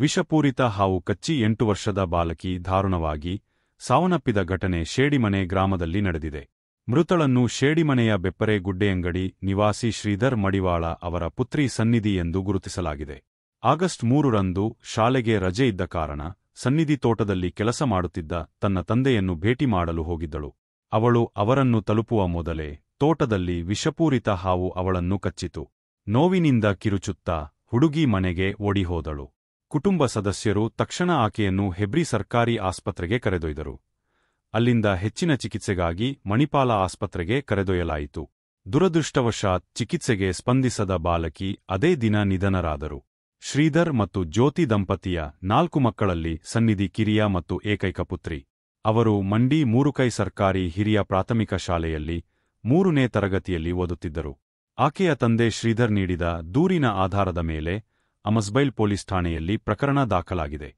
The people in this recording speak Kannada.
ವಿಷಪೂರಿತ ಹಾವು ಕಚ್ಚಿ 8 ವರ್ಷದ ಬಾಲಕಿ ದಾರುಣವಾಗಿ ಸಾವನ್ನಪ್ಪಿದ ಘಟನೆ ಶೇಡಿಮನೆ ಗ್ರಾಮದಲ್ಲಿ ನಡೆದಿದೆ. ಮೃತಳನ್ನು ಶೇಡಿಮನೆಯ ಬೆಪ್ಪರೆ ಗುಡ್ಡೆಯಂಗಡಿ ನಿವಾಸಿ ಶ್ರೀಧರ್ ಮಡಿವಾಳ ಅವರ ಪುತ್ರಿ ಸನ್ನಿಧಿ ಎಂದು ಗುರುತಿಸಲಾಗಿದೆ. ಆಗಸ್ಟ್ 3ರಂದು ಶಾಲೆಗೆ ರಜೆ ಇದ್ದ ಕಾರಣ ಸನ್ನಿಧಿ ತೋಟದಲ್ಲಿ ಕೆಲಸ ಮಾಡುತ್ತಿದ್ದ ತನ್ನ ತಂದೆಯನ್ನು ಭೇಟಿ ಮಾಡಲು ಹೋಗಿದ್ದಳು. ಅವಳು ಅವರನ್ನು ತಲುಪುವ ಮೊದಲೇ ತೋಟದಲ್ಲಿ ವಿಷಪೂರಿತ ಹಾವು ಅವಳನ್ನು ಕಚ್ಚಿತು. ನೋವಿನಿಂದ ಕಿರುಚುತ್ತಾ ಹುಡುಗಿ ಮನೆಗೆ ಓಡಿಹೋದಳು. ಕುಟುಂಬ ಸದಸ್ಯರು ತಕ್ಷಣ ಆಕೆಯನ್ನು ಹೆಬ್ರಿ ಸರ್ಕಾರಿ ಆಸ್ಪತ್ರೆಗೆ ಕರೆದೊಯ್ದರು. ಅಲ್ಲಿಂದ ಹೆಚ್ಚಿನ ಚಿಕಿತ್ಸೆಗಾಗಿ ಮಣಿಪಾಲ ಆಸ್ಪತ್ರೆಗೆ ಕರೆದೊಯ್ಯಲಾಯಿತು. ದುರದೃಷ್ಟವಶಾತ್ ಚಿಕಿತ್ಸೆಗೆ ಸ್ಪಂದಿಸದ ಬಾಲಕಿ ಅದೇ ದಿನ ನಿಧನರಾದರು. ಶ್ರೀಧರ್ ಮತ್ತು ಜ್ಯೋತಿ ದಂಪತಿಯ 4 ಮಕ್ಕಳಲ್ಲಿ ಸನ್ನಿಧಿ ಕಿರಿಯ ಮತ್ತು ಏಕೈಕ ಪುತ್ರಿ. ಅವರು ಮಂಡಿ ಮೂರುಕೈ ಸರ್ಕಾರಿ ಹಿರಿಯ ಪ್ರಾಥಮಿಕ ಶಾಲೆಯಲ್ಲಿ 3ನೇ ತರಗತಿಯಲ್ಲಿ ಓದುತ್ತಿದ್ದರು. ಆಕೆಯ ತಂದೆ ಶ್ರೀಧರ್ ನೀಡಿದ ದೂರಿನ ಆಧಾರದ ಮೇಲೆ ಅಮಸ್ಬೈಲ್ ಪೊಲೀಸ್ ಠಾಣೆಯಲ್ಲಿ ಪ್ರಕರಣ ದಾಖಲಾಗಿದೆ.